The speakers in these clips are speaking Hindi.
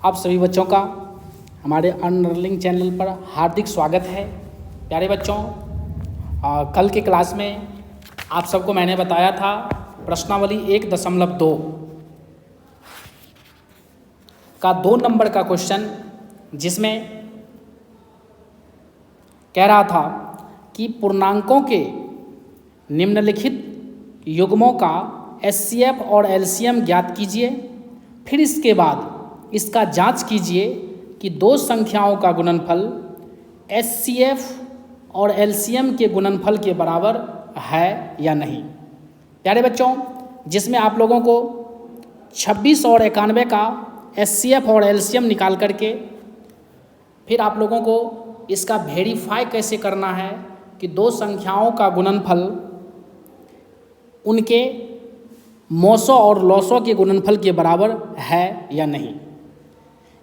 आप सभी बच्चों का हमारे अर्निंग चैनल पर हार्दिक स्वागत है। प्यारे बच्चों, कल के क्लास में आप सबको मैंने बताया था प्रश्नावली 1.2 का 2 नंबर का क्वेश्चन, जिसमें कह रहा था कि पूर्णांकों के निम्नलिखित युग्मों का एचसीएफ और एलसीएम ज्ञात कीजिए। फिर इसके बाद इसका जांच कीजिए कि दो संख्याओं का गुणनफल एचसीएफ और एलसीएम के गुणनफल के बराबर है या नहीं। प्यारे बच्चों, जिसमें आप लोगों को 26 और 91 का एचसीएफ और एलसीएम निकाल करके फिर आप लोगों को इसका वेरीफाई कैसे करना है कि दो संख्याओं का गुणनफल उनके मौसों और लौसों के गुणनफल के बराबर है या नहीं।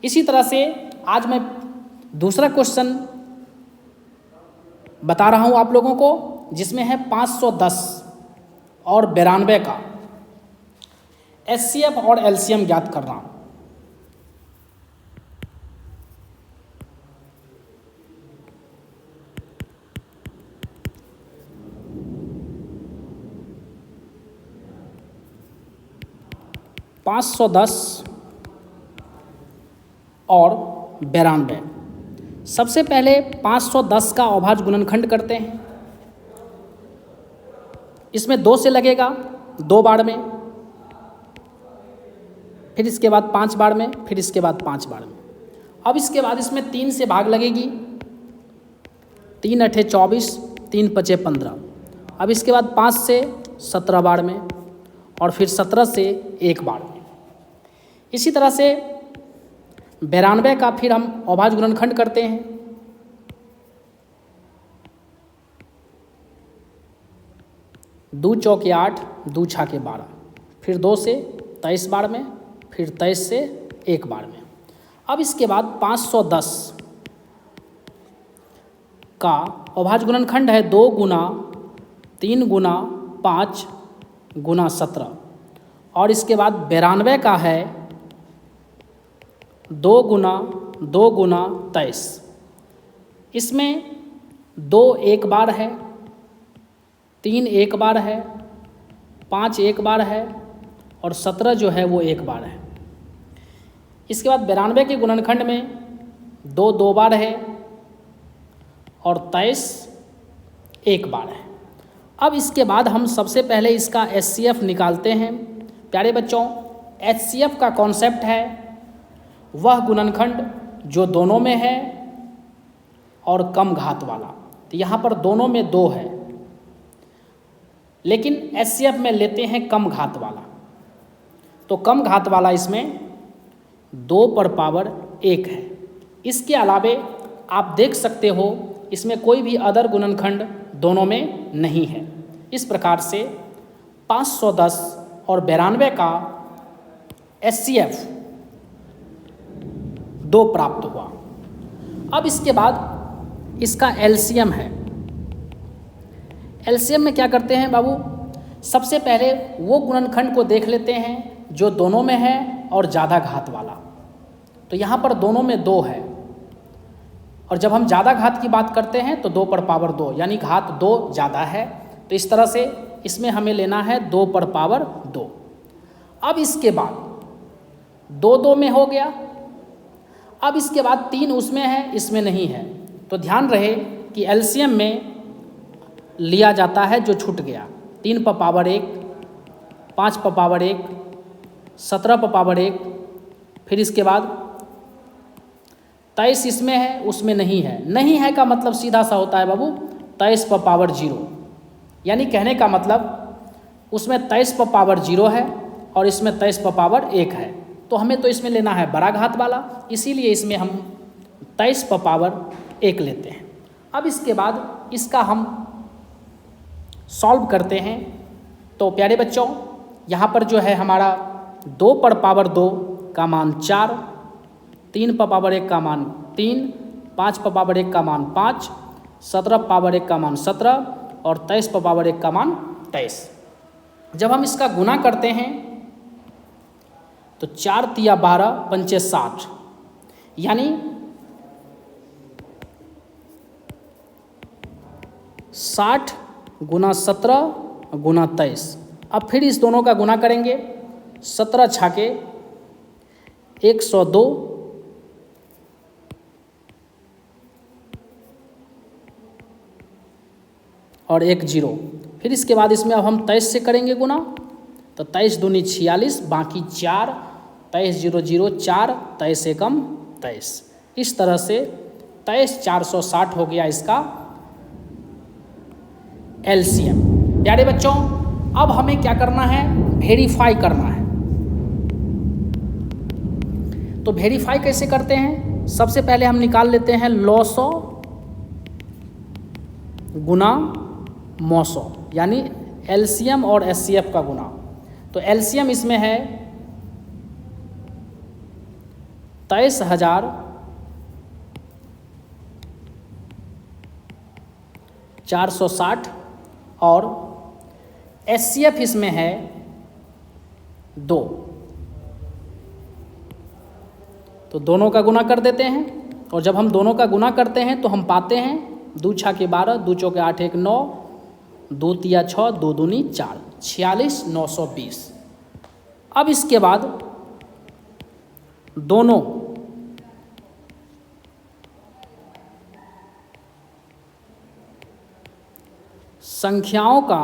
इसी तरह से आज मैं दूसरा क्वेश्चन बता रहा हूं आप लोगों को, जिसमें है 510 और 92 का एचसीएफ और एलसीएम ज्ञात करना। $510 और 92। सबसे पहले 510 का अभाज्य गुणनखंड करते हैं। इसमें 2 से लगेगा 2 बार में, फिर इसके बाद 5 बार में, फिर इसके बाद 5 बार में। अब इसके बाद इसमें 3 से भाग लगेगी, 3 अठे 24, 3 पचे 15। अब इसके बाद 5 से 17 बार में और फिर 17 से 1 बार में। इसी तरह से 92 का फिर हम अभाज्य गुणनखंड करते हैं। दो चौके 8, दो छाके 12, फिर 2 से 23 बार में, फिर 23 से 1 बार में। अब इसके बाद 510 का अभाज्य गुणनखंड है 2 गुना 3 गुना 5 गुना 17, और इसके बाद 92 का है 2 गुना 23। इसमें 2 1 बार है, 3 1 बार है, 5 1 बार है और 17 जो है वो 1 बार है। इसके बाद 92 के गुणनखंड में 2 2 बार है और 23 1 बार है। अब इसके बाद हम सबसे पहले इसका एचसीएफ निकालते हैं। प्यारे बच्चों, एचसीएफ का कॉन्सेप्ट है वह गुणनखंड जो दोनों में है और कम घात वाला। तो यहाँ पर दोनों में 2 है, लेकिन एचसीएफ में लेते हैं कम घात वाला। तो कम घात वाला इसमें 2 पर पावर 1 है। इसके अलावे आप देख सकते हो इसमें कोई भी अदर गुणनखंड दोनों में नहीं है। इस प्रकार से 510 और 92 का एचसीएफ 2 प्राप्त हुआ। अब इसके बाद इसका एलसीएम है। एलसीएम में क्या करते हैं बाबू, सबसे पहले वो गुणनखंड को देख लेते हैं जो दोनों में है और ज़्यादा घात वाला। तो यहाँ पर दोनों में 2 है, और जब हम ज़्यादा घात की बात करते हैं तो 2 पर पावर 2, यानी घात 2 ज़्यादा है। तो इस तरह से इसमें हमें लेना है 2 पर पावर 2। अब इसके बाद 2 2 में हो गया। अब इसके बाद 3 उसमें है, इसमें नहीं है। तो ध्यान रहे कि एलसीएम में लिया जाता है जो छूट गया। 3 पर पावर 1, 5 पर पावर 1, 17 पर पावर 1, फिर इसके बाद 23 इसमें है, उसमें नहीं है। नहीं है का मतलब सीधा सा होता है बाबू 23 पर पावर 0, यानी कहने का मतलब उसमें 23 पर पावर 0 है और इसमें 23 पर पावर 1 है। तो हमें तो इसमें लेना है बड़ा घात वाला, इसीलिए इसमें हम 23 पर पावर 1 लेते हैं। अब इसके बाद इसका हम सॉल्व करते हैं। तो प्यारे बच्चों, यहाँ पर जो है हमारा 2 पर पावर 2 का मान 4, 3 पर पावर 1 का मान 3, 5 पर पावर 1 का मान 5, 17 पर पावर 1 का मान 17 और 23 पर पावर 1 का मान 23। जब हम इसका गुना करते हैं तो 4 तिया 12 पंचे 60, यानी 60 गुना 17 गुना 23। अब फिर इस दोनों का गुना करेंगे। 17 छाके 102 और 1 0। फिर इसके बाद इसमें अब हम 23 से करेंगे गुना, तो 23 दूनी 46, बाकी 4, 23 0 0 4, 23 एकम 23। इस तरह से 23 460 हो गया इसका एलसीएम। प्यारे बच्चों, अब हमें क्या करना है, वेरीफाई करना है। तो वेरीफाई कैसे करते हैं, सबसे पहले हम निकाल लेते हैं लॉ 100 गुना मौसौ, यानी एलसीएम और एचसीएफ का गुना। तो एलसीएम इसमें है 23,460 और एचसीएफ इसमें है 2। तो दोनों का गुना कर देते हैं, और जब हम दोनों का गुना करते हैं तो हम पाते हैं 2 छाके 12, 2 चौके 8 1 9, 2 तिया 6, 2 दूनी 4, 46,920। अब इसके बाद दोनों संख्याओं का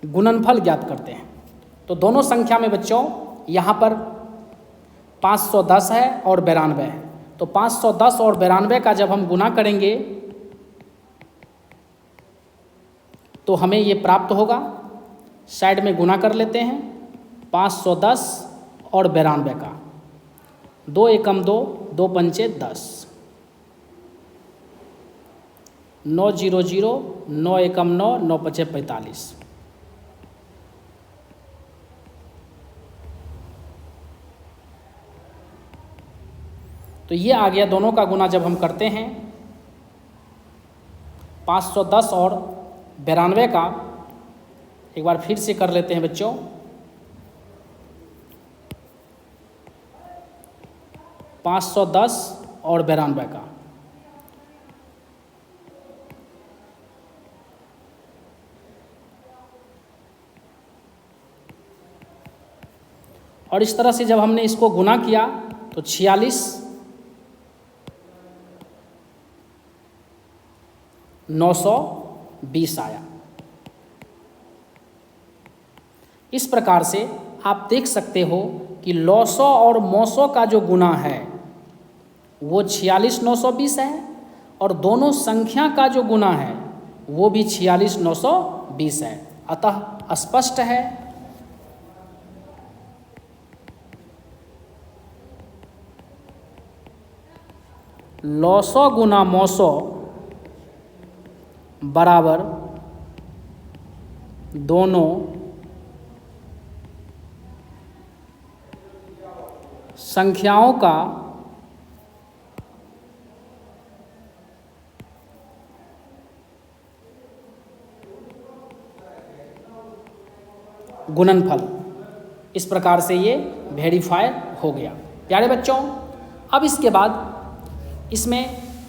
गुणनफल ज्ञात करते हैं। तो दोनों संख्या में बच्चों यहाँ पर 510 है और 92 है। तो 510 और 92 का जब हम गुना करेंगे तो हमें ये प्राप्त होगा। साइड में गुना कर लेते हैं 510 और 92 का, 2 एकम 2, 2 पंचे 10, 9 0 0, 9 एकम 9, 9 पचे 45। तो ये आ गया। दोनों का गुना जब हम करते हैं 510 और 92 का, एक बार फिर से कर लेते हैं बच्चों। 510 और 92 का, और इस तरह से जब हमने इसको गुना किया तो 46,920 आया। इस प्रकार से आप देख सकते हो कि लॉसो और मौसो का जो गुना है वो 46,920 है, और दोनों संख्या का जो गुना है वो भी 46,920 है। अतः स्पष्ट है लॉसो गुना मौसो बराबर दोनों संख्याओं का गुणनफल। इस प्रकार से ये वेरीफाई हो गया। प्यारे बच्चों, अब इसके बाद इसमें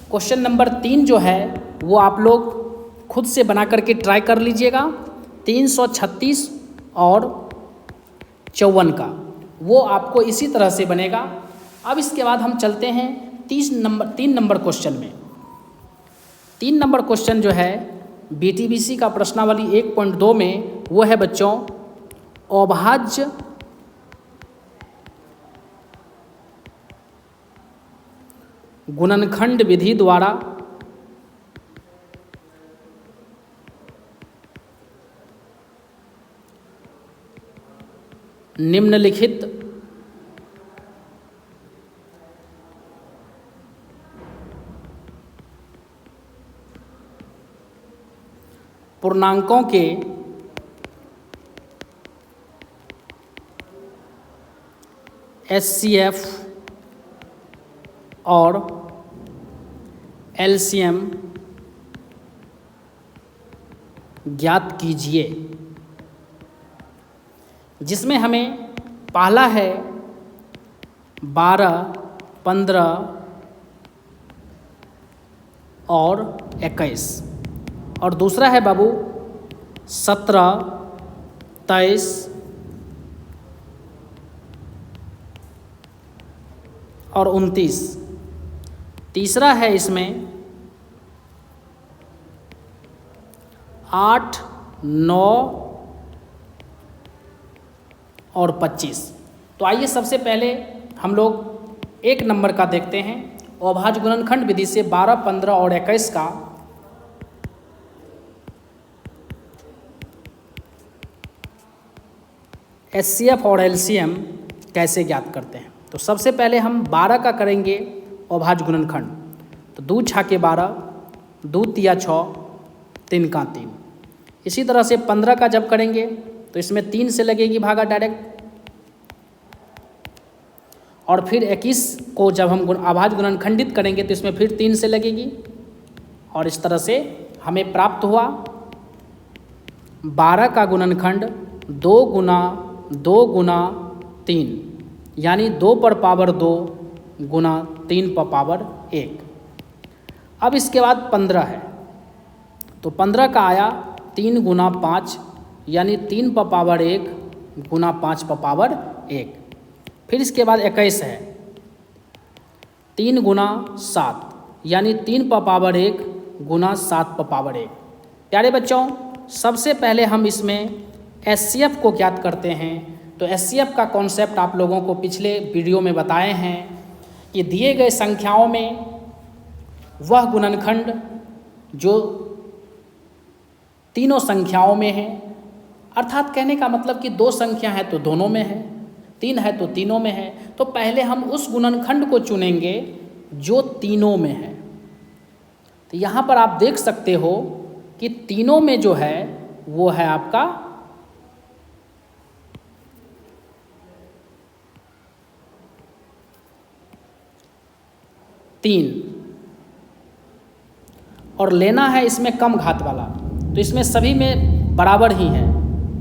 क्वेश्चन नंबर 3 जो है वो आप लोग खुद से बना करके ट्राई कर लीजिएगा। 336 और 54 का वो आपको इसी तरह से बनेगा। अब इसके बाद हम चलते हैं 3 नंबर क्वेश्चन में। 3 नंबर क्वेश्चन जो है बीटीबीसी का प्रश्नावली 1.2 में वो है बच्चों अभाज्य गुणनखंड विधि द्वारा निम्नलिखित पूर्णांकों के एचसीएफ और एलसीएम ज्ञात कीजिए। जिसमें हमें पहला है 12, 15 और 21 और दूसरा है बाबू 17, 23 और 29। तीसरा है इसमें 8, 9 और 25। तो आइए सबसे पहले हम लोग एक नंबर का देखते हैं। अभाज्य गुणनखंड विधि से 12, 15 और 21 का HCF और LCM कैसे ज्ञात करते हैं। तो सबसे पहले हम 12 का करेंगे अभाज्य गुणनखंड। तो 2 छाके 12, 2 तिया 6, 3 का 3। इसी तरह से 15 का जब करेंगे तो इसमें 3 से लगेगी भागा डायरेक्ट, और फिर 21 को जब हम अभाज्य गुणनखंडित करेंगे तो इसमें फिर 3 से लगेगी, और इस तरह से हमें प्राप्त हुआ 12 का गुणनखंड 2 गुना 2 गुना 3 यानी 2 पर पावर 2 गुना 3 पर पावर 1। अब इसके बाद 15 है, तो 15 का आया 3 गुना 5 यानी 3 पर पावर 1 गुना 5 पर पावर 1। फिर इसके बाद 21 है 3 गुना 7 यानी 3 पर पावर 1 गुना 7 पर पावर 1। प्यारे बच्चों, सबसे पहले हम इसमें HCF को ज्ञात करते हैं। तो HCF का कॉन्सेप्ट आप लोगों को पिछले वीडियो में बताए हैं कि दिए गए संख्याओं में वह गुणनखंड जो तीनों संख्याओं में है, अर्थात कहने का मतलब कि 2 संख्या है तो दोनों में है, 3 है तो तीनों में है। तो पहले हम उस गुणनखंड को चुनेंगे जो तीनों में है। तो यहाँ पर आप देख सकते हो कि तीनों में जो है वो है आपका 3 और लेना है इसमें कम घात वाला। तो इसमें सभी में बराबर ही है,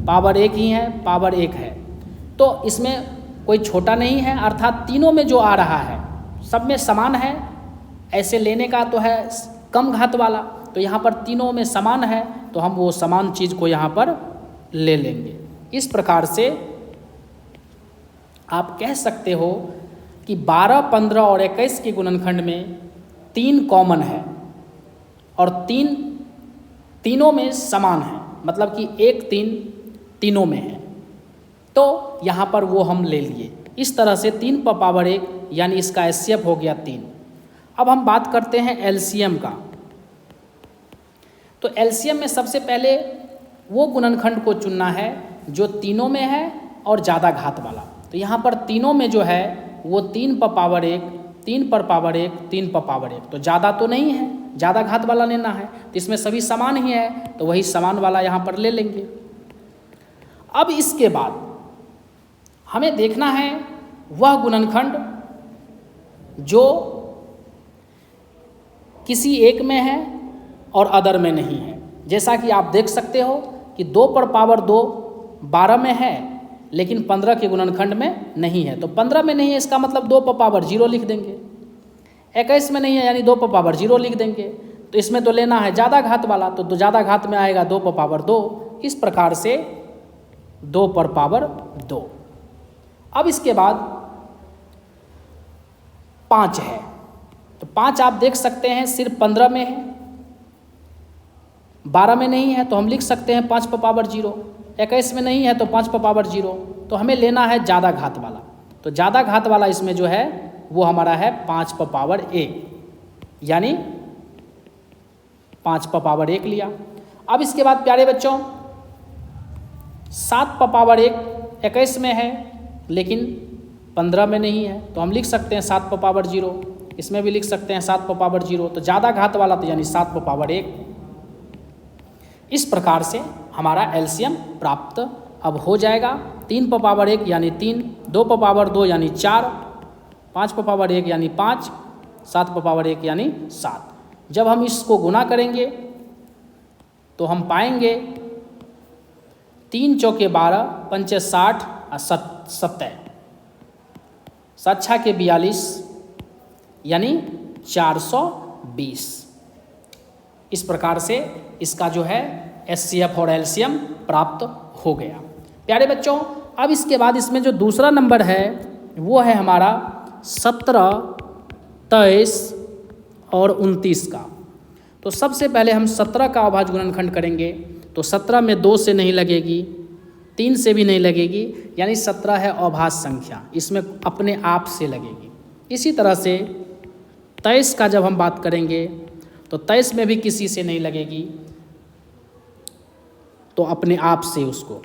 पावर 1 ही है, पावर 1 है, तो इसमें कोई छोटा नहीं है, अर्थात तीनों में जो आ रहा है सब में समान है। ऐसे लेने का तो है कम घात वाला, तो यहाँ पर तीनों में समान है तो हम वो समान चीज़ को यहाँ पर ले लेंगे। इस प्रकार से आप कह सकते हो कि 12, 15 और 21 के गुणनखंड में 3 कॉमन है और तीनों में समान है, मतलब कि 1, 3 तीनों में है, तो यहाँ पर वो हम ले लिए। इस तरह से 3 पर पावर 1 यानी इसका HCF हो गया 3। अब हम बात करते हैं LCM का। तो LCM में सबसे पहले वो गुणनखंड को चुनना है जो तीनों में है और ज़्यादा घात वाला। तो यहाँ पर तीनों में जो है वो 3 पर पावर 1, 3 पर पावर 1, 3 पर पावर 1, तो ज़्यादा तो नहीं है, ज़्यादा घात वाला लेना है, तो इसमें सभी समान ही है तो वही समान वाला यहाँ पर ले लेंगे। अब इसके बाद हमें देखना है वह गुणनखंड जो किसी एक में है और अदर में नहीं है। जैसा कि आप देख सकते हो कि 2 पर पावर 2 12 में है लेकिन 15 के गुणनखंड में नहीं है। तो 15 में नहीं है इसका मतलब 2 पर पावर 0 लिख देंगे। 21 में नहीं है यानी 2 पर पावर 0 लिख देंगे। तो इसमें तो लेना है ज़्यादा घात वाला, तो ज़्यादा घात में आएगा 2 पर पावर 2। इस प्रकार से 2 पर पावर 2। अब इसके बाद 5 है, तो 5 आप देख सकते हैं सिर्फ 15 में है, 12 में नहीं है तो हम लिख सकते हैं 5 पर पावर 0। 21 में नहीं है तो 5 पर पावर 0। तो हमें लेना है ज़्यादा घात वाला, तो ज़्यादा घात वाला इसमें जो है वो हमारा है 5 पर पावर 1, यानी 5 पर पावर 1 लिया। अब इसके बाद प्यारे बच्चों 7 पर पावर 1 21 में है लेकिन 15 में नहीं है, तो हम लिख सकते हैं 7 पर पावर 0। इसमें भी लिख सकते हैं 7 पर पावर 0, तो ज़्यादा घात वाला तो यानी 7 पर पावर 1। इस प्रकार से हमारा LCM प्राप्त अब हो जाएगा। 3 पर पावर 1 यानी 3, 2 पर पावर 2 यानी 4, 5 पर पावर 1 यानी 5, 7 पर पावर 1 यानी 7। जब हम इसको गुना करेंगे तो हम पाएंगे 3 चौके 12, पंचे 60 और 70, 7 के 42 यानी 420। इस प्रकार से इसका जो है HCF और LCM प्राप्त हो गया। प्यारे बच्चों, अब इसके बाद इसमें जो दूसरा नंबर है वो है हमारा 17, 23 और 29 का। तो सबसे पहले हम 17 का अभाज्य गुणनखंड करेंगे। तो 17 में 2 से नहीं लगेगी, 3 से भी नहीं लगेगी, यानी 17 है अभाज्य संख्या, इसमें अपने आप से लगेगी। इसी तरह से 23 का जब हम बात करेंगे तो 23 में भी किसी से नहीं लगेगी, तो अपने आप से उसको।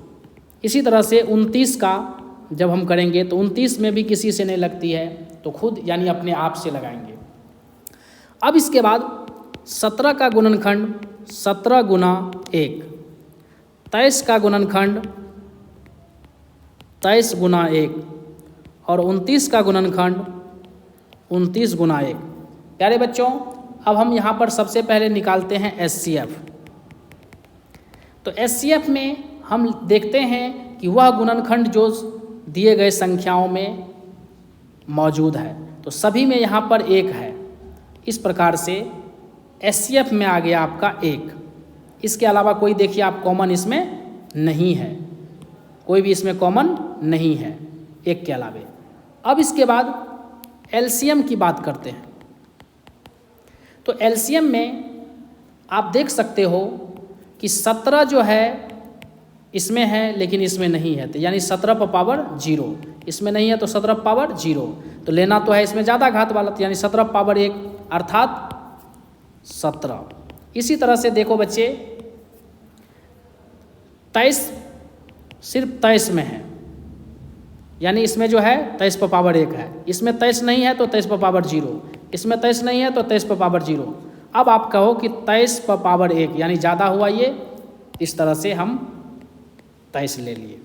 इसी तरह से 29 का जब हम करेंगे तो 29 में भी किसी से नहीं लगती है, तो खुद यानी अपने आप से लगाएंगे। अब इसके बाद 17 का गुणनखंड 17 गुना 1, 23 का गुणनखंड 23 गुना 1 और 29 का गुणनखंड 29 गुना 1। प्यारे बच्चों, अब हम यहाँ पर सबसे पहले निकालते हैं HCF। तो HCF में हम देखते हैं कि वह गुणनखंड जो दिए गए संख्याओं में मौजूद है, तो सभी में यहाँ पर 1 है। इस प्रकार से HCF में आ गया आपका 1। इसके अलावा कोई देखिए आप कॉमन इसमें नहीं है, कोई भी इसमें कॉमन नहीं है 1 के अलावे। अब इसके बाद LCM की बात करते हैं। तो LCM में आप देख सकते हो कि 17 जो है इसमें है लेकिन इसमें नहीं है, तो यानी 17 पर पावर 0, इसमें नहीं है तो 17 पर पावर 0। तो लेना तो है इसमें ज़्यादा घात वाला, तो यानी 17 पर पावर 1 अर्थात 17। इसी तरह से देखो बच्चे, 23 सिर्फ 23 में है, यानी इसमें जो है 23 पर पावर 1 है, इसमें 23 नहीं है तो 23 पर पावर 0, इसमें 23 नहीं है तो 23 पर पावर 0। अब आप कहो कि 23 पर पावर 1 यानी ज़्यादा हुआ ये, इस तरह से हम 23 ले लिए।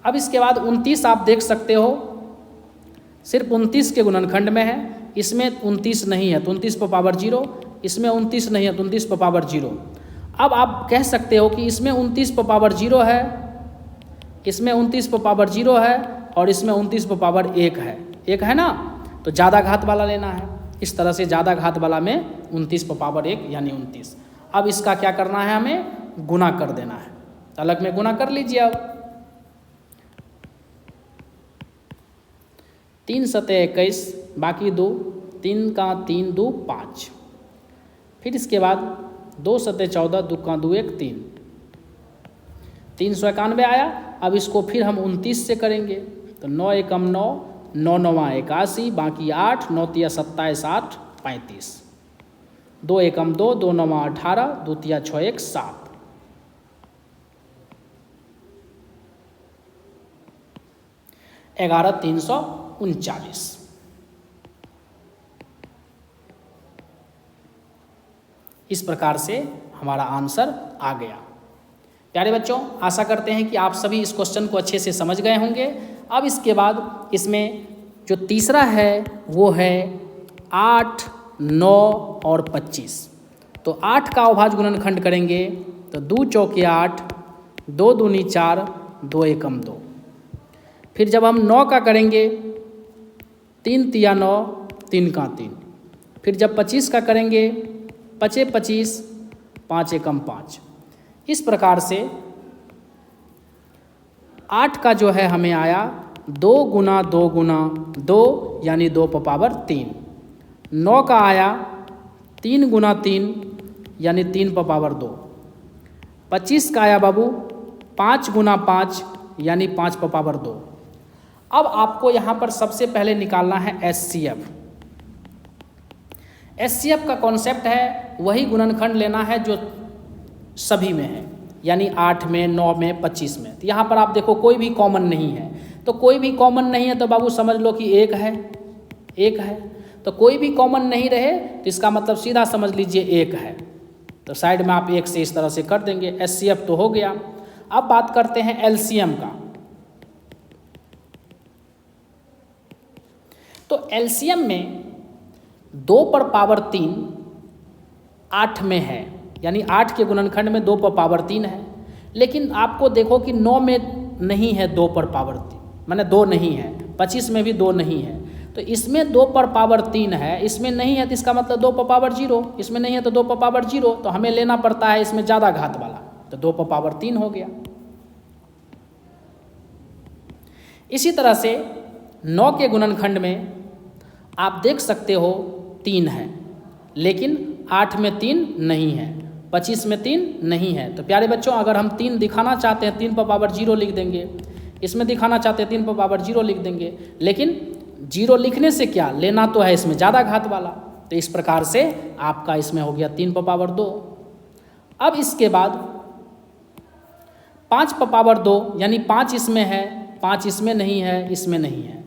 अब इसके बाद 29 आप देख सकते हो सिर्फ 29 के गुणनखंड में है, इसमें 29 नहीं है तो 29 पर पावर 0, इसमें 29 नहीं है तो 29 पर पावर 0। अब आप कह सकते हो कि इसमें 29 पर पावर 0 है, इसमें 29 पर पावर 0 है और इसमें 29 पर पावर 1 है, 1 है ना, तो ज़्यादा घात वाला लेना है। इस तरह से ज़्यादा घात वाला में 29 पर पावर 1 यानी 29। अब इसका क्या करना है, हमें गुना कर देना है। अलग में गुना कर लीजिए। अब 3 सते 21, बाकी 2, 3 का 3 2 5, फिर इसके बाद 2 सते 14, 2 का 2 1 3, 391 आया। अब इसको फिर हम 29 से करेंगे, तो 9 एकम 9, 9 9 81, बाकी 8, 9 तिया 27 8 35, 2 एकम 2, 2 9 18, 2 तिया 6 1 7, 11 339। इस प्रकार से हमारा आंसर आ गया। प्यारे बच्चों, आशा करते हैं कि आप सभी इस क्वेश्चन को अच्छे से समझ गए होंगे। अब इसके बाद इसमें जो तीसरा है वो है 8, 9 और 25। तो 8 का अभाज्य गुणनखंड करेंगे तो 2 चौके 8, 2 दूनी 4, 2 एकम 2। फिर जब हम 9 का करेंगे 3 तिया 9, 3 का 3। फिर जब 25 का करेंगे 5 25, 5 एकम 5। इस प्रकार से 8 का जो है हमें आया 2 गुना 2 गुना 2 यानी 2 पर पावर 3। 9 का आया 3 गुना 3 यानी 3 पर पावर 2। 25 का आया बाबू 5 गुना 5 यानी 5 पर पावर 2। अब आपको यहाँ पर सबसे पहले निकालना है HCF। HCF का कॉन्सेप्ट है वही गुणनखंड लेना है जो सभी में है, यानी 8 में, 9 में, 25 में। तो यहाँ पर आप देखो कोई भी कॉमन नहीं है, तो कोई भी कॉमन नहीं है तो बाबू समझ लो कि 1 है, 1 है। तो कोई भी कॉमन नहीं रहे तो इसका मतलब सीधा समझ लीजिए 1 है। तो साइड में आप 1 से इस तरह से कर देंगे। HCF तो हो गया। अब बात करते हैं LCM का। तो LCM में 2 पर पावर 3 8 में है, यानी 8 के गुणनखंड में 2 पर पावर 3 है। लेकिन आपको देखो कि 9 में नहीं है 2 पर पावर 3, माने 2 नहीं है, 25 में भी 2 नहीं है, तो इसमें 2 पर पावर 3 है, इसमें नहीं है, तो इसका मतलब 2 पर पावर 0, इसमें नहीं है तो 2 पर पावर 0, तो हमें लेना पड़ता है इसमें ज़्यादा घात वाला, तो 2 पर पावर 3 हो गया। इसी तरह से 9 के गुणनखंड में आप देख सकते हो 3 है, लेकिन 8 में 3 नहीं है, 25 में 3 नहीं है। तो प्यारे बच्चों, अगर हम 3 दिखाना चाहते हैं 3 पर पावर 0 लिख देंगे, इसमें दिखाना चाहते हैं 3 पर पावर 0 लिख देंगे, लेकिन 0 लिखने से क्या लेना तो है इसमें ज़्यादा घात वाला, तो इस प्रकार से आपका इसमें हो गया 3 पर पावर 2। अब इसके बाद 5 पर पावर 2, यानी 5 इसमें है, 5 इसमें नहीं है, इसमें नहीं है,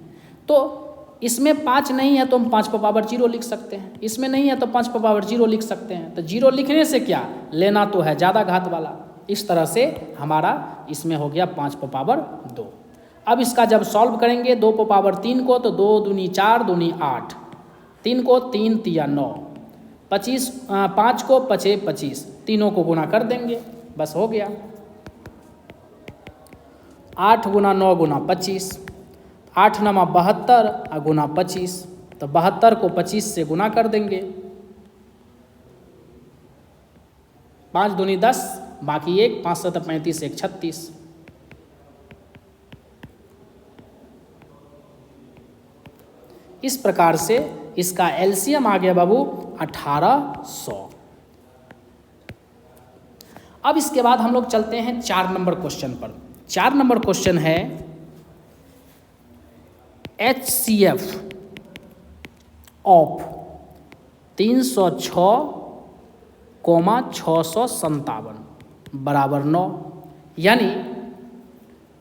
तो इसमें 5 नहीं है तो हम 5 पर पावर 0 लिख सकते हैं, इसमें नहीं है तो 5 पर पावर 0 लिख सकते हैं, तो 0 लिखने से क्या लेना तो है ज़्यादा घात वाला। इस तरह से हमारा इसमें हो गया 5 पर पावर 2। अब इसका जब सॉल्व करेंगे 2 पर पावर 3 को, तो 2 दूनी 4 दूनी 8, 3 को 3 तिया 9, 25 5 को 5 25, तीनों को गुना कर देंगे, बस हो गया। 8 गुना 9 गुना 25, 8 नमा 72 और गुना 25, तो 72 को 25 से गुना कर देंगे, 5 दूनी 10, बाकी 1, 5 7 35, 1 36। इस प्रकार से इसका एलसीएम आ गया बाबू 1800। अब इसके बाद हम लोग चलते हैं 4 नंबर क्वेश्चन पर। 4 नंबर क्वेश्चन है HCF ऑफ 306,657 बराबर 9, यानी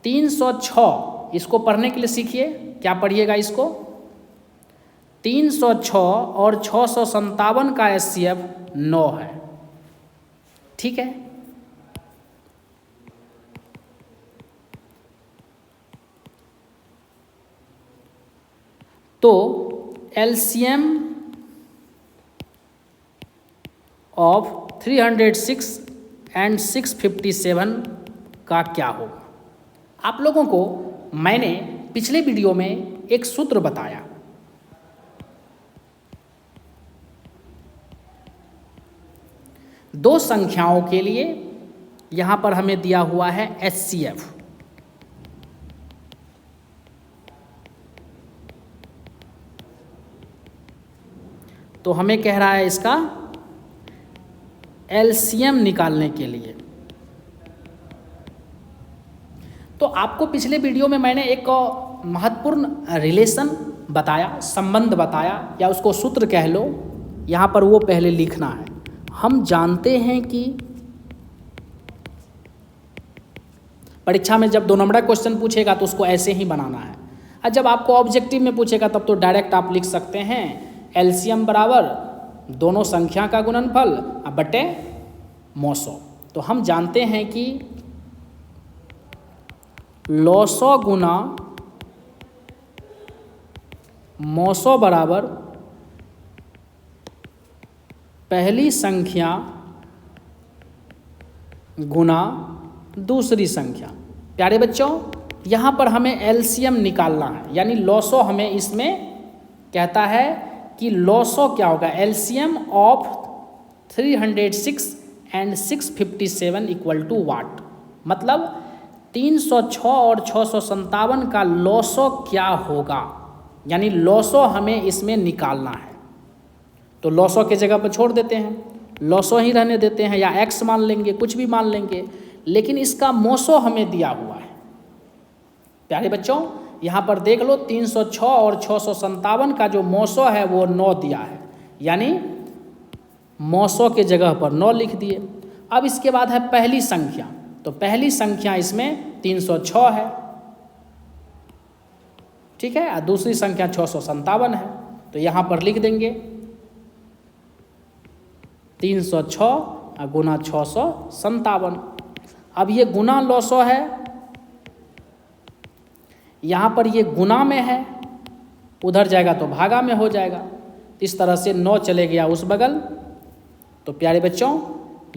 306, इसको पढ़ने के लिए सीखिए, क्या पढ़िएगा इसको, 306 और 657 का HCF 9 है, ठीक है। तो LCM ऑफ 306 एंड 657 का क्या होगा। आप लोगों को मैंने पिछले वीडियो में एक सूत्र बताया, दो संख्याओं के लिए यहाँ पर हमें दिया हुआ है HCF, तो हमें कह रहा है इसका LCM निकालने के लिए। तो आपको पिछले वीडियो में मैंने एक महत्वपूर्ण रिलेशन बताया, संबंध बताया, या उसको सूत्र कह लो, यहाँ पर वो पहले लिखना है। हम जानते हैं कि परीक्षा में जब 2 नंबर क्वेश्चन पूछेगा तो उसको ऐसे ही बनाना है, और जब आपको ऑब्जेक्टिव में पूछेगा तब तो डायरेक्ट आप लिख सकते हैं LCM बराबर दोनों संख्या का गुणनफल बटे 900। तो हम जानते हैं कि 900 गुना 900 बराबर पहली संख्या गुना दूसरी संख्या। प्यारे बच्चों, यहाँ पर हमें LCM निकालना है, यानी 900 हमें इसमें कहता है कि 900 क्या होगा, LCM of 306 and 657 equal to what, मतलब 306 और 657 का 900 क्या होगा, यानी 900 हमें इसमें निकालना है। तो 900 के जगह पर छोड़ देते हैं, 900 ही रहने देते हैं, या x मान लेंगे, कुछ भी मान लेंगे, लेकिन इसका 900 हमें दिया हुआ है। प्यारे बच्चों, यहाँ पर देख लो, 306 और 657 का जो 900 है वो 9 दिया है, यानी 900 के जगह पर 9 लिख दिए। अब इसके बाद है पहली संख्या, तो पहली संख्या इसमें 306 है, ठीक है, और दूसरी संख्या 657 है, तो यहाँ पर लिख देंगे 306 गुना 657। अब ये गुना 900 है, यहाँ पर ये गुना में है, उधर जाएगा तो भागा में हो जाएगा, इस तरह से 9 चले गया उस बगल। तो प्यारे बच्चों,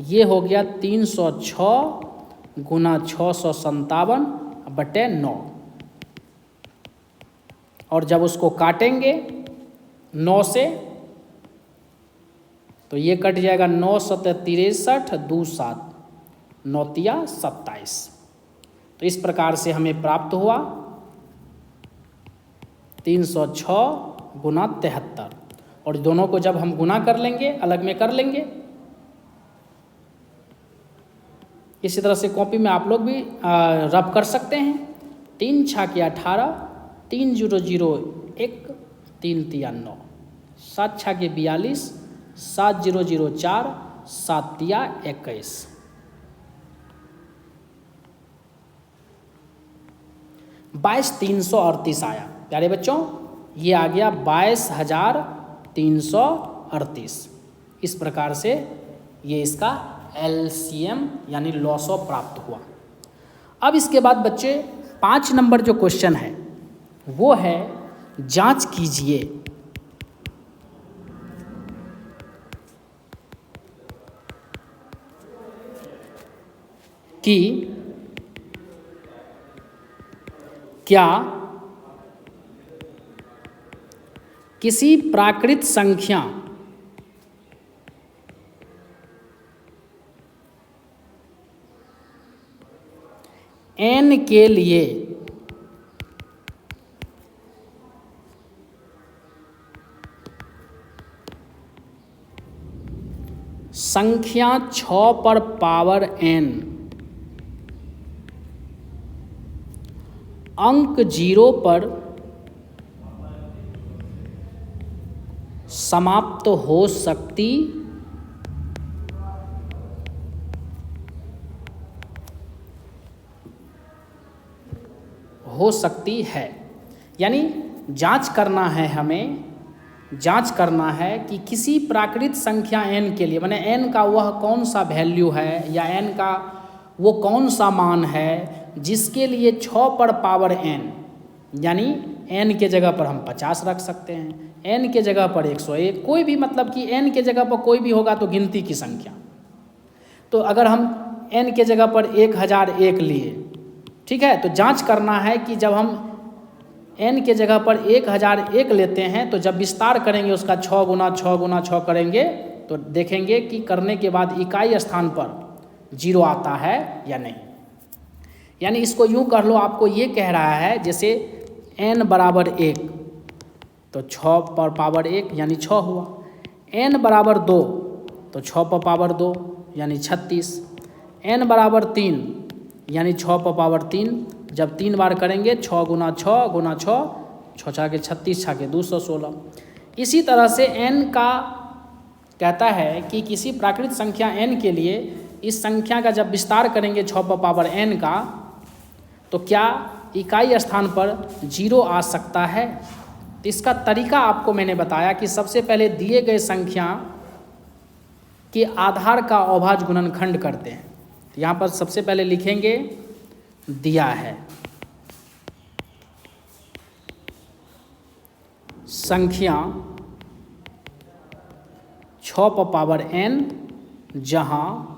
ये हो गया 306 गुना 657/9। और जब उसको काटेंगे 9 से तो ये कट जाएगा 9 × 63 2 7 9 × 27। तो इस प्रकार से हमें प्राप्त हुआ 306 गुना 73। और दोनों को जब हम गुना कर लेंगे, अलग में कर लेंगे, इसी तरह से कॉपी में आप लोग भी रब कर सकते हैं। 3 × 18, 3 0 0 1, 3 3 9, 7 × 42, 7 0 0 4, 7 3 21। 22,338 आया प्यारे बच्चों, ये आ गया 22,338। इस प्रकार से ये इसका LCM यानी लॉसो प्राप्त हुआ। अब इसके बाद बच्चे 5 नंबर जो क्वेश्चन है वो है जांच कीजिए कि क्या किसी प्राकृत संख्या n के लिए संख्या 6 पर पावर n अंक 0 पर समाप्त हो सकती है। यानी जांच करना है, हमें जांच करना है कि किसी प्राकृत संख्या n के लिए, माने n का वह कौन सा वैल्यू है या n का वो कौन सा मान है जिसके लिए 6 पर पावर n, यानी n के जगह पर हम 50 रख सकते हैं, n के जगह पर 101, कोई भी, मतलब कि n के जगह पर कोई भी होगा तो गिनती की संख्या। तो अगर हम n के जगह पर 1001 लिए, ठीक है, तो जांच करना है कि जब हम n के जगह पर 1001 लेते हैं तो जब विस्तार करेंगे उसका 6 गुना 6 गुना 6 करेंगे तो देखेंगे कि करने के बाद इकाई स्थान पर 0 आता है या नहीं। यानी इसको यूँ कर लो, आपको ये कह रहा है जैसे n बराबर 1 तो 6 पर पावर 1 यानी 6 हुआ, n बराबर 2 तो 6 पर पावर 2 यानी 36, n बराबर 3 यानी 6 पर पावर 3, जब 3 बार करेंगे 6 गुना 6 गुना 6, 6 छाके 36 छाके 216। इसी तरह से n का कहता है कि किसी प्राकृत संख्या n के लिए इस संख्या का जब विस्तार करेंगे 6 पर पावर n का तो क्या इकाई स्थान पर 0 आ सकता है। तो इसका तरीका आपको मैंने बताया कि सबसे पहले दिए गए संख्या के आधार का अभाज्य गुणनखंड करते हैं। तो यहाँ पर सबसे पहले लिखेंगे दिया है संख्या 6 पर पावर n जहाँ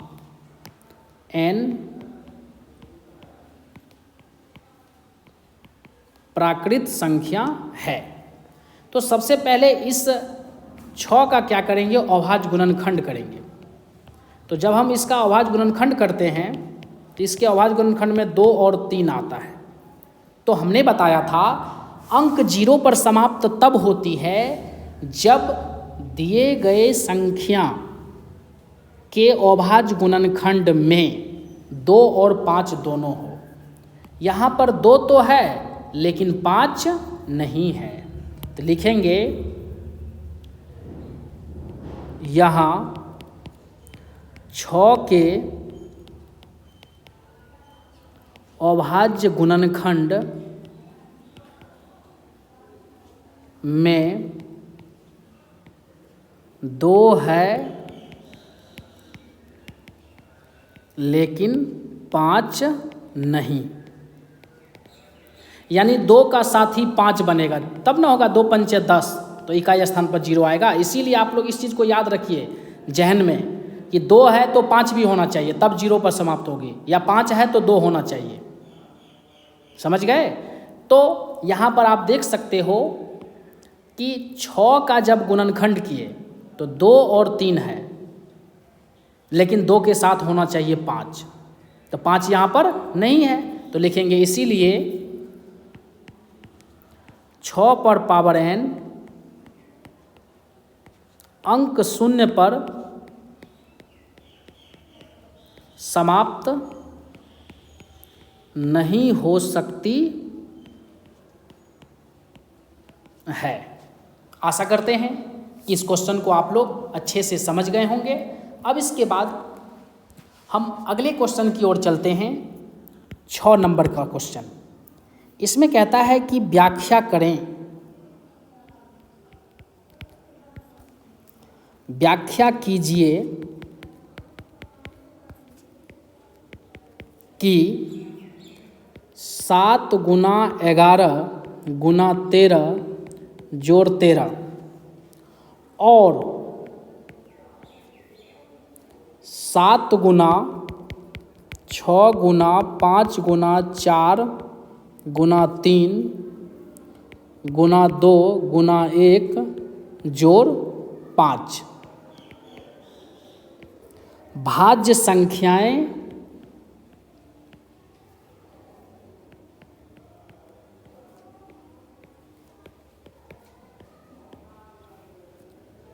n प्राकृत संख्या है। तो सबसे पहले इस 6 का क्या करेंगे, अभाज्य गुणनखंड करेंगे। तो जब हम इसका अभाज्य गुणनखंड करते हैं तो इसके अभाज्य गुणनखंड में 2 और 3 आता है। तो हमने बताया था अंक 0 पर समाप्त तब होती है जब दिए गए संख्या के अभाज्य गुणनखंड में 2 और 5 दोनों हो। यहाँ पर 2 तो है लेकिन 5 नहीं है, तो लिखेंगे यहाँ 6 के अभाज्य गुणनखंड में 2 है लेकिन 5 नहीं, यानी 2 का साथ ही 5 बनेगा तब ना होगा, 2 पंचे 10 तो इकाई स्थान पर 0 आएगा। इसीलिए आप लोग इस चीज़ को याद रखिए जहन में, कि 2 है तो 5 भी होना चाहिए, तब 0 पर समाप्त होगी, या 5 है तो 2 होना चाहिए। समझ गए? तो यहाँ पर आप देख सकते हो कि 6 का जब गुणनखंड किए तो 2 और 3 है, लेकिन 2 के साथ होना चाहिए 5, तो 5 यहाँ पर नहीं है, तो लिखेंगे इसीलिए 6 पर पावर n अंक 0 पर समाप्त नहीं हो सकती है। आशा करते हैं कि इस क्वेश्चन को आप लोग अच्छे से समझ गए होंगे। अब इसके बाद हम अगले क्वेश्चन की ओर चलते हैं, 6 नंबर का क्वेश्चन। इसमें कहता है कि व्याख्या करें, व्याख्या कीजिए कि 7 गुना 11 गुना 13 जोड़ 13 और 7 गुना 6 गुना 5 गुना 4 गुना 3 गुना 2 गुना 1 जोड़ 5 भाज्य संख्याएं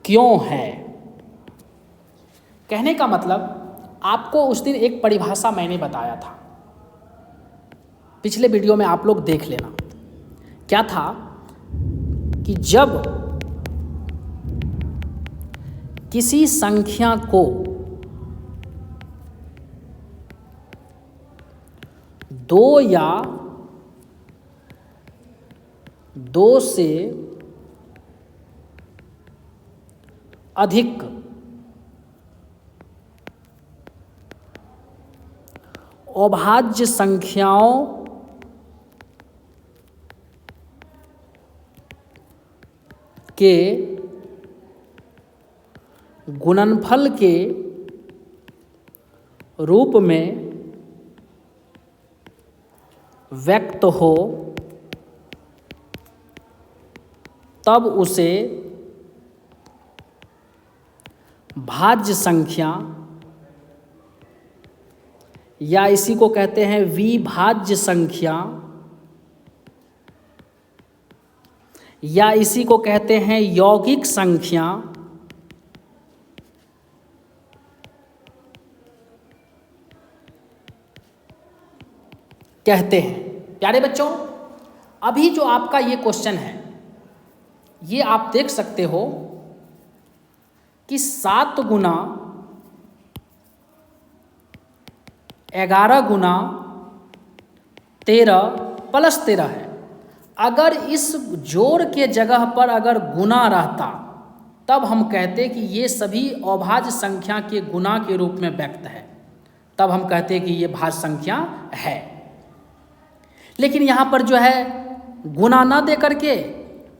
क्यों है। कहने का मतलब, आपको उस दिन एक परिभाषा मैंने बताया था, पिछले वीडियो में आप लोग देख लेना। क्या था कि जब किसी संख्या को दो या 2 से अधिक अभाज्य संख्याओं के गुणनफल के रूप में व्यक्त हो, तब उसे भाज्य संख्या या इसी को कहते हैं विभाज्य संख्या या इसी को कहते हैं यौगिक संख्या कहते हैं। प्यारे बच्चों, अभी जो आपका ये क्वेश्चन है, ये आप देख सकते हो कि 7 गुना 11 गुना 13 प्लस 13 है। अगर इस जोड़ के जगह पर अगर गुना रहता, तब हम कहते कि ये सभी अभाज्य संख्या के गुना के रूप में व्यक्त है, तब हम कहते कि ये भाज्य संख्या है। लेकिन यहाँ पर जो है गुना ना दे करके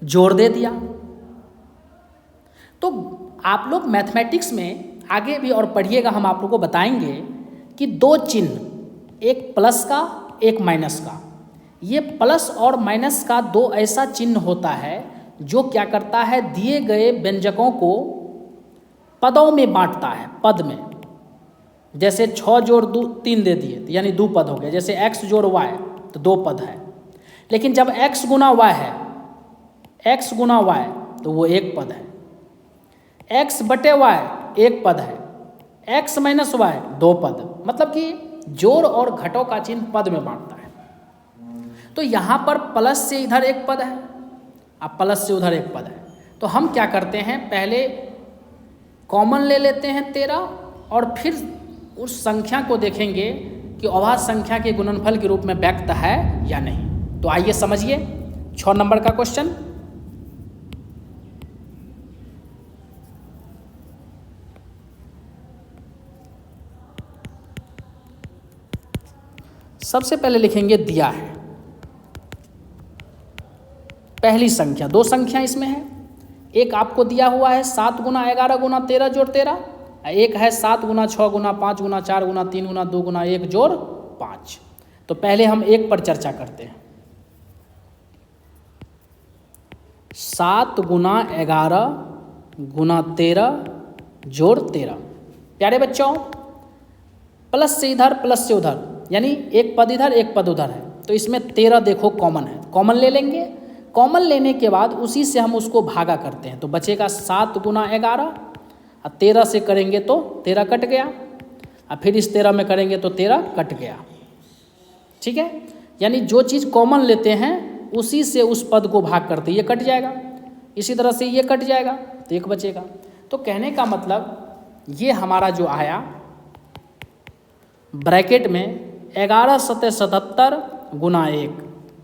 जोड़ दे दिया। तो आप लोग मैथमेटिक्स में आगे भी और पढ़िएगा, हम आप लोग को बताएंगे कि 2 चिन्ह, एक प्लस का एक माइनस का, ये प्लस और माइनस का 2 ऐसा चिन्ह होता है जो क्या करता है, दिए गए व्यंजकों को पदों में बांटता है, पद में। जैसे 6 जोड़ 3 दे दिए यानी 2 पद हो गए। जैसे x जोड़ y तो 2 पद है। लेकिन जब x गुना y है, x गुना y तो वो 1 पद है। x बटे y 1 पद है, x माइनस y 2 पद। मतलब कि जोड़ और घटों का चिन्ह पद में बांटता है। तो यहाँ पर प्लस से इधर 1 पद है, अब प्लस से उधर 1 पद है। तो हम क्या करते हैं, पहले कॉमन ले लेते हैं 13 और फिर उस संख्या को देखेंगे कि अभाज्य संख्या के गुणनफल के रूप में व्यक्त है या नहीं। तो आइए समझिए 6 नंबर का क्वेश्चन। सबसे पहले लिखेंगे दिया है पहली संख्या, 2 संख्या इसमें है। एक आपको दिया हुआ है 7 गुना 11 गुना 13 जोड़ 13, एक है 7 गुना 6 गुना 5 गुना 4 गुना 3 गुना 2 गुना 1 जोड़ 5। तो पहले हम एक पर चर्चा करते हैं। 7 गुना 11 गुना 13 जोड़ 13। प्यारे बच्चों, प्लस से इधर प्लस से उधर, यानी एक पद इधर एक पद उधर है, तो इसमें 13 देखो कॉमन है, कॉमन ले लेंगे। कॉमन लेने के बाद उसी से हम उसको भागा करते हैं, तो बचेगा 7 गुना 11, और 13 से करेंगे तो 13 कट गया, और फिर इस 13 में करेंगे तो 13 कट गया। ठीक है, यानी जो चीज़ कॉमन लेते हैं उसी से उस पद को भाग करते, ये कट जाएगा, इसी तरह से ये कट जाएगा तो एक बचेगा। तो कहने का मतलब ये हमारा जो आया ब्रैकेट में 11 सत्ते 77 गुना 1,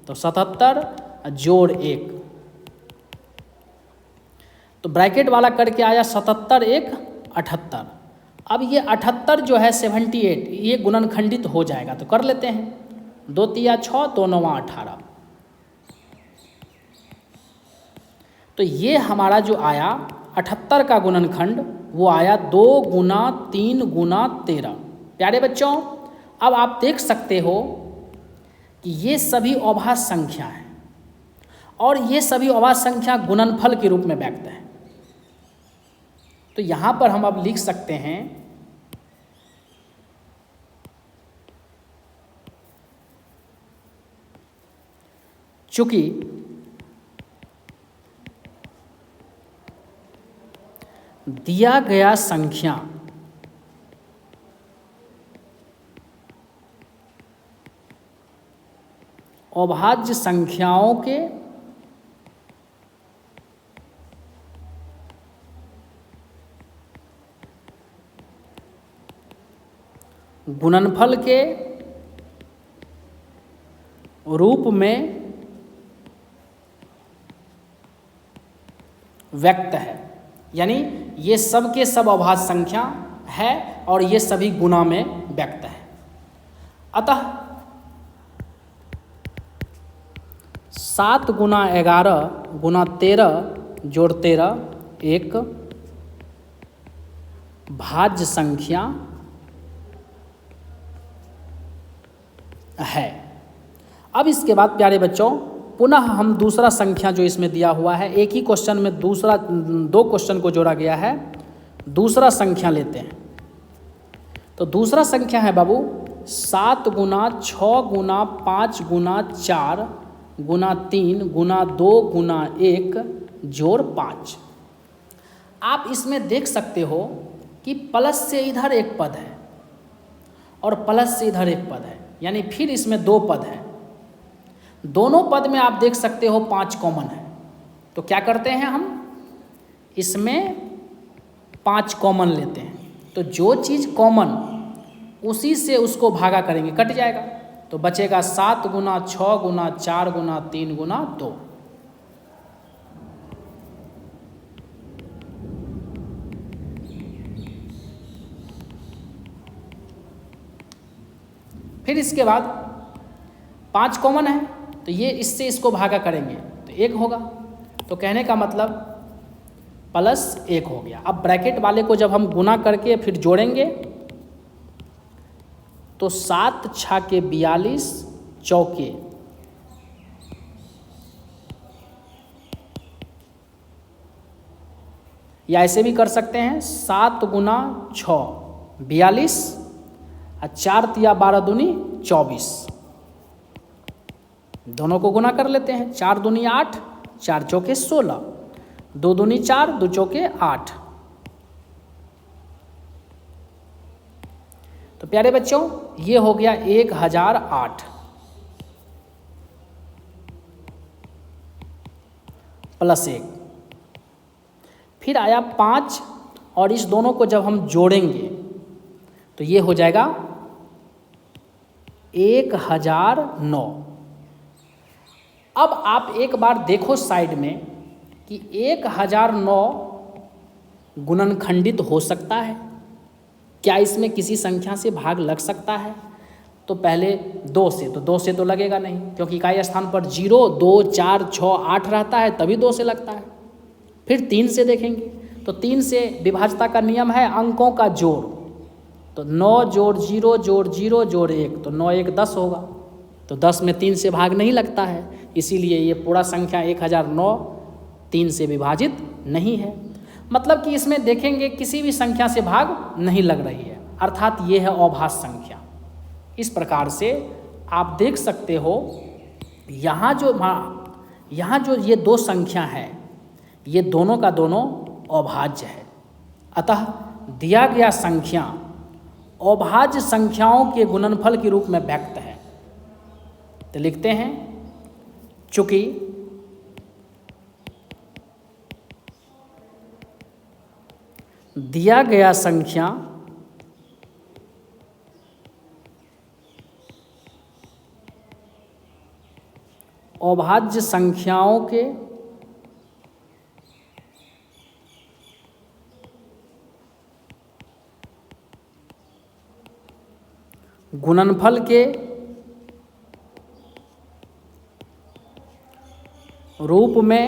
तो 77 जोड़ 1, तो ब्रैकेट वाला करके आया 77 1 78। अब ये 78 जो है 78, ये गुणनखंडित हो जाएगा, तो कर लेते हैं। 2 तिया 6, 2 9 18। तो ये हमारा जो आया 78 का गुणनखंड वो आया 2 गुना 3 गुना 13। प्यारे बच्चों, अब आप देख सकते हो कि ये सभी अभाज्य संख्या हैं और ये सभी अभाज्य संख्या गुणनफल के रूप में व्यक्त है। तो यहाँ पर हम अब लिख सकते हैं चूंकि दिया गया संख्या अभाज्य संख्याओं के गुणनफल के रूप में व्यक्त है, यानी ये सब के सब अभाज्य संख्या है और ये सभी गुणा में व्यक्त है। अतः 7 गुना 11 गुना 13 जोड़ 13 एक भाज्य संख्या है। अब इसके बाद प्यारे बच्चों पुनः हम दूसरा संख्या जो इसमें दिया हुआ है, एक ही क्वेश्चन में दूसरा 2 क्वेश्चन को जोड़ा गया है, दूसरा संख्या लेते हैं। तो दूसरा संख्या है बाबू 7 गुना 6 गुना 5 गुना 4 गुना 3 गुना 2 गुना 1 जोड़ 5। आप इसमें देख सकते हो कि प्लस से इधर एक पद है और प्लस से इधर एक पद है, यानी फिर इसमें 2 पद हैं। दोनों पद में आप देख सकते हो 5 कॉमन है, तो क्या करते हैं हम इसमें 5 कॉमन लेते हैं। तो जो चीज़ कॉमन उसी से उसको भागा करेंगे, कट जाएगा, तो बचेगा 7 गुना 6 गुना 4 गुना 3 गुना 2। फिर इसके बाद 5 कॉमन है, तो ये इससे इसको भागा करेंगे तो 1 होगा। तो कहने का मतलब प्लस 1 हो गया। अब ब्रैकेट वाले को जब हम गुना करके फिर जोड़ेंगे तो 7 छाके 42 चौके, या ऐसे भी कर सकते हैं 7 गुना 6 42 और 4 तिया 12 दूनी 24, दोनों को गुना कर लेते हैं। 4 दूनी 8, 4 चौके 16, 2 दूनी 4, 2 चौके 8। तो प्यारे बच्चों ये हो गया 1008 प्लस 1। फिर आया 5 और इस दोनों को जब हम जोड़ेंगे तो ये हो जाएगा 1009। अब आप एक बार देखो साइड में कि 1009 गुणनखंडित हो सकता है क्या? इसमें किसी संख्या से भाग लग सकता है? तो पहले 2 से, तो 2 से तो लगेगा नहीं, क्योंकि इकाई स्थान पर 0 2 4 6 8 रहता है, तभी 2 से लगता है। फिर 3 से देखेंगे तो 3 से विभाज्यता का नियम है अंकों का जोड़, तो 9 जोड़ 0 जोड़ 0 जोड़ 1, तो 9 1 10 होगा। तो 10 में 3 से भाग नहीं लगता है, इसीलिए ये पूरा संख्या 1009 3 से विभाजित नहीं है। मतलब कि इसमें देखेंगे किसी भी संख्या से भाग नहीं लग रही है, अर्थात ये है अभाज्य संख्या। इस प्रकार से आप देख सकते हो यहाँ जो ये दो संख्या है, ये दोनों का दोनों अभाज्य है। अतः दिया गया संख्या अभाज्य संख्याओं के गुणनफल के रूप में व्यक्त है। तो लिखते हैं, चूंकि दिया गया संख्या अभाज्य संख्याओं के गुणनफल के रूप में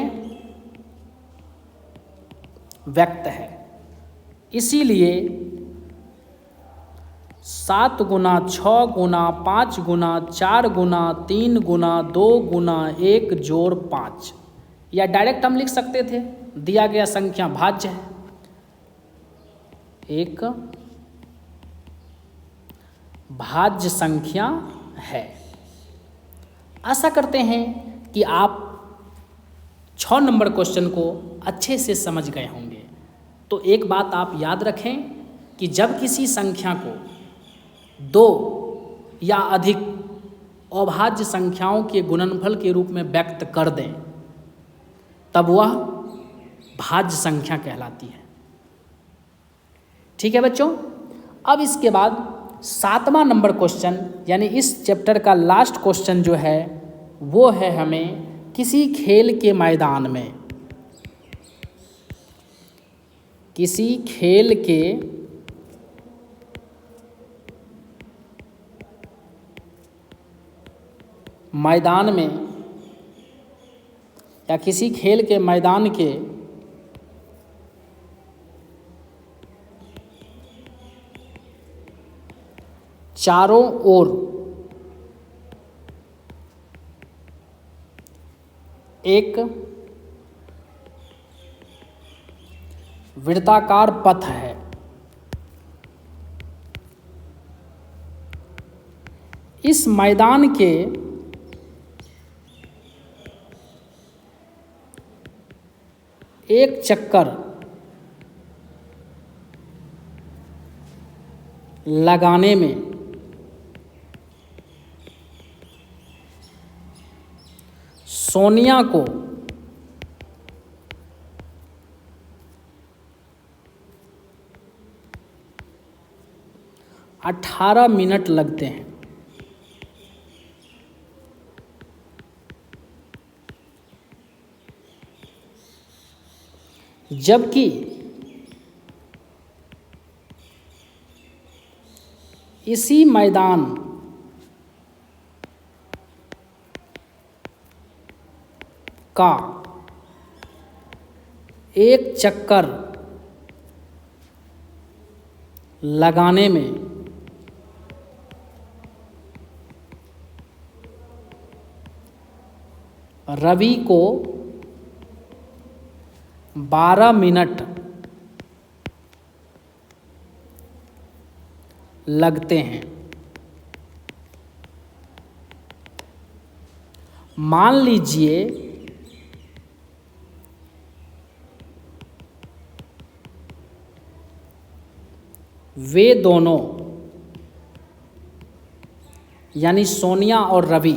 व्यक्त है, इसीलिए 7 गुना 6 गुना 5 गुना 4 गुना 3 गुना 2 गुना 1 जोड़ 5, या डायरेक्ट हम लिख सकते थे दिया गया संख्या भाज्य है, एक भाज्य संख्या है। आशा करते हैं कि आप 6 नंबर क्वेश्चन को अच्छे से समझ गए होंगे। तो एक बात आप याद रखें कि जब किसी संख्या को 2 या अधिक अभाज्य संख्याओं के गुणनफल के रूप में व्यक्त कर दें, तब वह भाज्य संख्या कहलाती है। ठीक है बच्चों, अब इसके बाद 7वां नंबर क्वेश्चन, यानी इस चैप्टर का लास्ट क्वेश्चन जो है वो है हमें किसी खेल के मैदान में, किसी खेल के मैदान में या किसी खेल के मैदान के चारों ओर एक वृत्ताकार पथ है। इस मैदान के एक चक्कर लगाने में सोनिया को 18 मिनट लगते हैं, जबकि इसी मैदान का एक चक्कर लगाने में रवि को 12 मिनट लगते हैं। मान लीजिए वे दोनों यानी सोनिया और रवि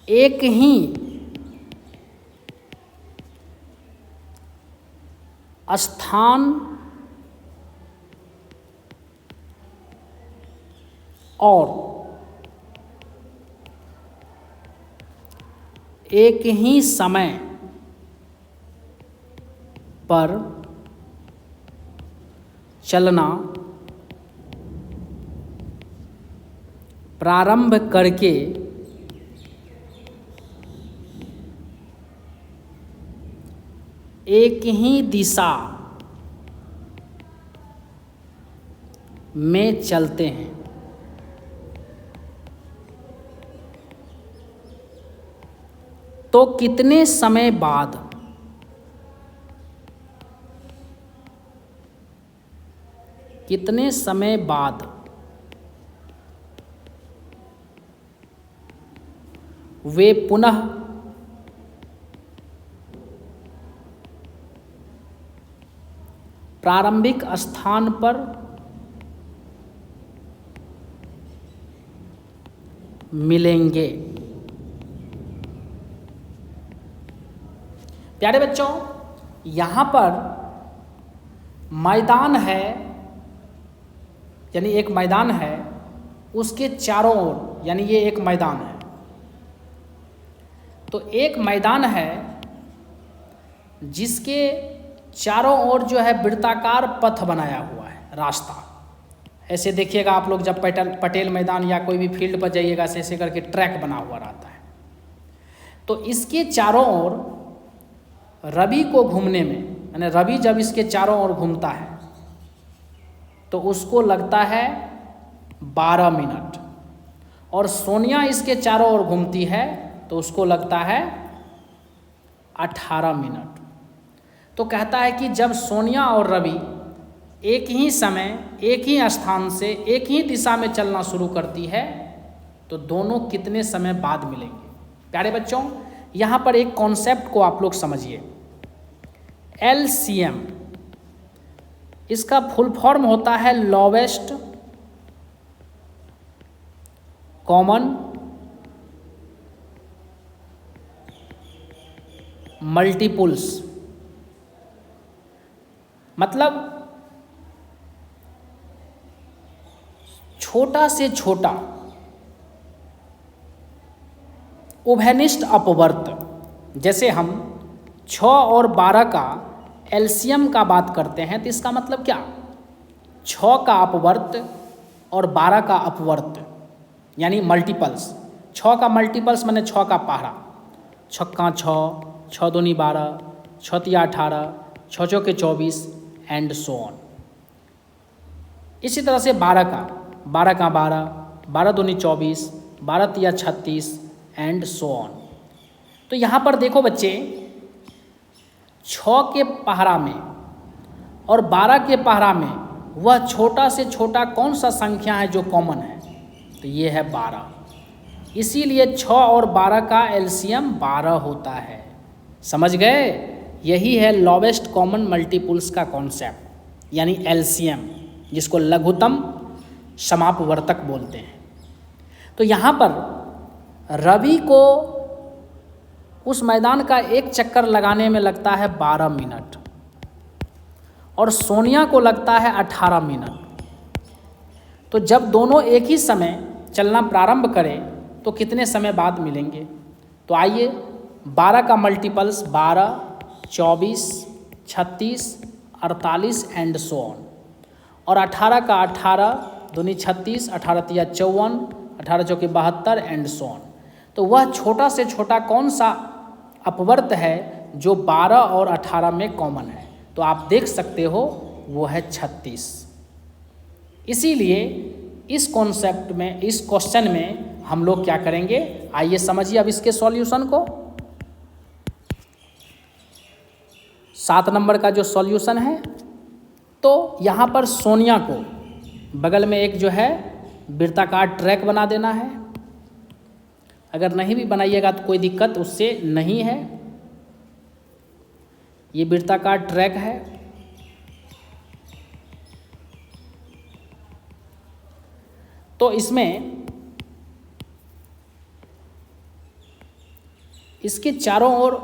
एक ही स्थान और एक ही समय पर चलना प्रारंभ करके एक ही दिशा में चलते हैं तो कितने समय बाद वे पुनः प्रारंभिक स्थान पर मिलेंगे। प्यारे बच्चों, यहाँ पर मैदान है, यानी एक मैदान है, उसके चारों ओर, यानी ये एक मैदान है, तो एक मैदान है जिसके चारों ओर जो है वृत्ताकार पथ बनाया हुआ है, रास्ता। ऐसे देखिएगा आप लोग जब पटेल मैदान या कोई भी फील्ड पर जाइएगा, ऐसे करके ट्रैक बना हुआ रहता है। तो इसके चारों ओर रवि को घूमने में, यानी रवि जब इसके चारों ओर घूमता है तो उसको लगता है 12 मिनट, और सोनिया इसके चारों ओर घूमती है तो उसको लगता है 18 मिनट। तो कहता है कि जब सोनिया और रवि एक ही समय, एक ही स्थान से, एक ही दिशा में चलना शुरू करती है तो दोनों कितने समय बाद मिलेंगे। प्यारे बच्चों, यहाँ पर एक कॉन्सेप्ट को आप लोग समझिए। LCM, इसका फुल फॉर्म होता है लोवेस्ट कॉमन मल्टीपुल्स। मतलब छोटा से छोटा उभयनिष्ठ अपवर्त। जैसे हम 6 और 12 का एलसीएम का बात करते हैं तो इसका मतलब क्या, 6 का अपवर्त और 12 का अपवर्त, यानी मल्टीपल्स। 6 का मल्टीपल्स माने 6 का पहाड़ा, 6 6, 6 दूनी 12, 6 तिया 18, 6 चौके 24 एंड सो ऑन। इसी तरह से 12 का 12, 12 दूनी 24, 12 तिया 36 एंड सो ऑन। तो यहाँ पर देखो बच्चे, 6 के पहाड़ा में और 12 के पहाड़ा में वह छोटा से छोटा कौन सा संख्या है जो कॉमन है, तो ये है 12। इसीलिए 6 और 12 का एलसीएम 12 होता है। समझ गए? यही है लोवेस्ट कॉमन मल्टीपुल्स का कॉन्सेप्ट, यानी एलसीएम, जिसको लघुत्तम समापवर्तक बोलते हैं। तो यहाँ पर रवि को उस मैदान का एक चक्कर लगाने में लगता है 12 मिनट और सोनिया को लगता है 18 मिनट। तो जब दोनों एक ही समय चलना प्रारंभ करें तो कितने समय बाद मिलेंगे? तो आइए 12 का मल्टीपल्स 12, 24, 36, 48 एंड सो ऑन, और 18 का 18 दूनी 36, 18 तिया 54, 18 चौके 72 एंड सो ऑन। तो वह छोटा से छोटा कौन सा अपवर्त है जो 12 और 18 में कॉमन है? तो आप देख सकते हो वो है 36। इसीलिए इस कॉन्सेप्ट में, इस क्वेश्चन में हम लोग क्या करेंगे, आइए समझिए अब इसके सॉल्यूशन को। 7 नंबर का जो सॉल्यूशन है, तो यहाँ पर सोनिया को बगल में एक जो है वृत्ताकार ट्रैक बना देना है। अगर नहीं भी बनाइएगा तो कोई दिक्कत उससे नहीं है। ये वृत्ताकार ट्रैक है। तो इसमें इसके चारों ओर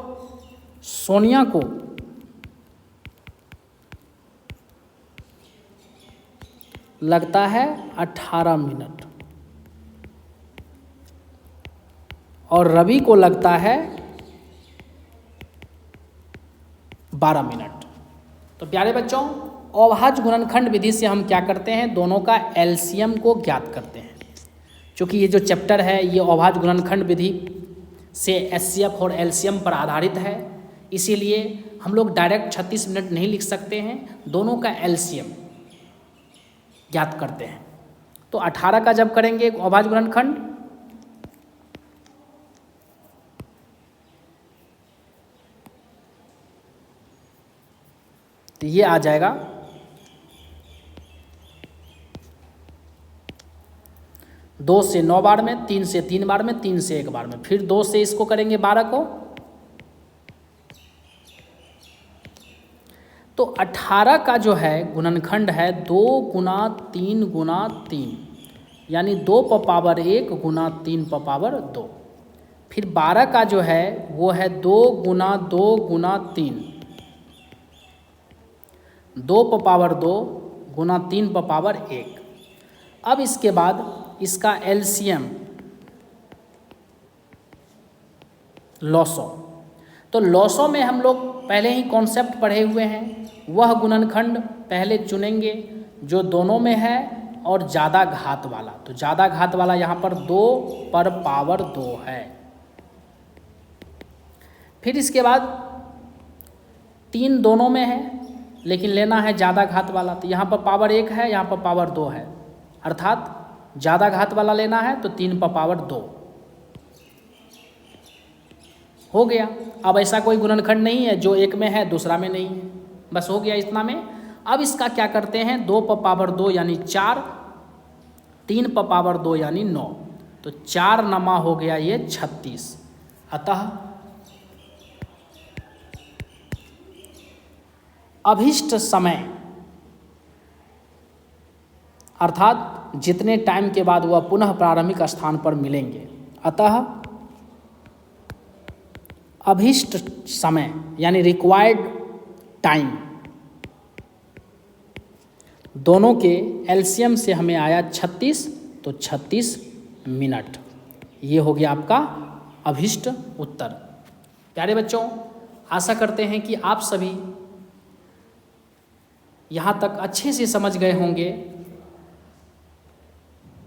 सोनिया को लगता है 18 मिनट और रवि को लगता है 12 मिनट। तो प्यारे बच्चों, अभाज्य गुणनखंड विधि से हम क्या करते हैं, दोनों का एलसीएम को ज्ञात करते हैं। क्योंकि ये जो चैप्टर है ये अभाज्य गुणनखंड विधि से एचसीएफ और एलसीएम पर आधारित है, इसीलिए हम लोग डायरेक्ट 36 मिनट नहीं लिख सकते हैं, दोनों का एलसीएम ज्ञात करते हैं। तो 18 का जब करेंगे अभाज्य गुणनखंड, तो ये आ जाएगा 2 से 9 बार में, 3 से 3 बार में, 3 से 1 बार में, फिर 2 से इसको करेंगे 12 को, तो 18 का जो है गुणनखंड है 2 गुना 3 गुना 3, यानी 2 पर पावर 1 गुना 3 पर पावर 2। फिर 12 का जो है वो है 2 गुना 2 गुना 3, 2 पर पावर 2 गुना 3 पर पावर 1। अब इसके बाद इसका एलसीएम लॉसो, तो लॉसो में हम लोग पहले ही कॉन्सेप्ट पढ़े हुए हैं, वह गुणनखंड पहले चुनेंगे जो दोनों में है और ज़्यादा घात वाला। तो ज़्यादा घात वाला यहाँ पर 2 पर पावर 2 है। फिर इसके बाद 3 दोनों में है लेकिन लेना है ज़्यादा घात वाला, तो यहाँ पर पावर 1 है, यहाँ पर पावर 2 है, अर्थात ज़्यादा घात वाला लेना है तो 3 पर पावर 2 हो गया। अब ऐसा कोई गुणनखंड नहीं है जो एक में है दूसरा में नहीं है, बस हो गया इतना में। अब इसका क्या करते हैं, 2 पर पावर 2 यानी 4, 3 पर पावर 2 यानी 9, तो 4 नमा हो गया ये 36। अतः अभिष्ट समय अर्थात जितने टाइम के बाद वह पुनः प्रारंभिक स्थान पर मिलेंगे, अतः अभिष्ट समय यानी रिक्वायर्ड टाइम, दोनों के एलसीएम से हमें आया 36, तो 36 मिनट। ये हो गया आपका अभिष्ट उत्तर। प्यारे बच्चों, आशा करते हैं कि आप सभी यहाँ तक अच्छे से समझ गए होंगे।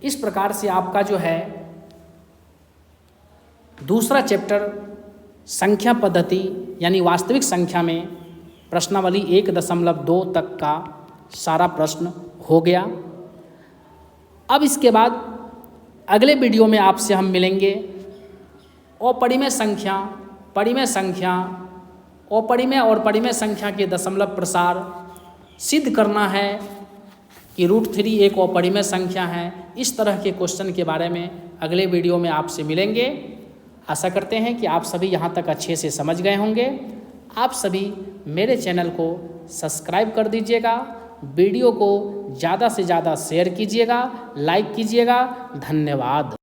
इस प्रकार से आपका जो है दूसरा चैप्टर संख्या पद्धति यानी वास्तविक संख्या में प्रश्नावली 1.2 तक का सारा प्रश्न हो गया। अब इसके बाद अगले वीडियो में आपसे हम मिलेंगे अपरिमेय संख्या, परिमेय संख्या, अपरिमेय और परिमेय संख्या के दशमलव प्रसार सिद्ध करना है कि √3 एक अपरिमेय संख्या है। इस तरह के क्वेश्चन के बारे में अगले वीडियो में आपसे मिलेंगे। आशा करते हैं कि आप सभी यहाँ तक अच्छे से समझ गए होंगे। आप सभी मेरे चैनल को सब्सक्राइब कर दीजिएगा, वीडियो को ज़्यादा से ज़्यादा शेयर कीजिएगा, लाइक कीजिएगा। धन्यवाद।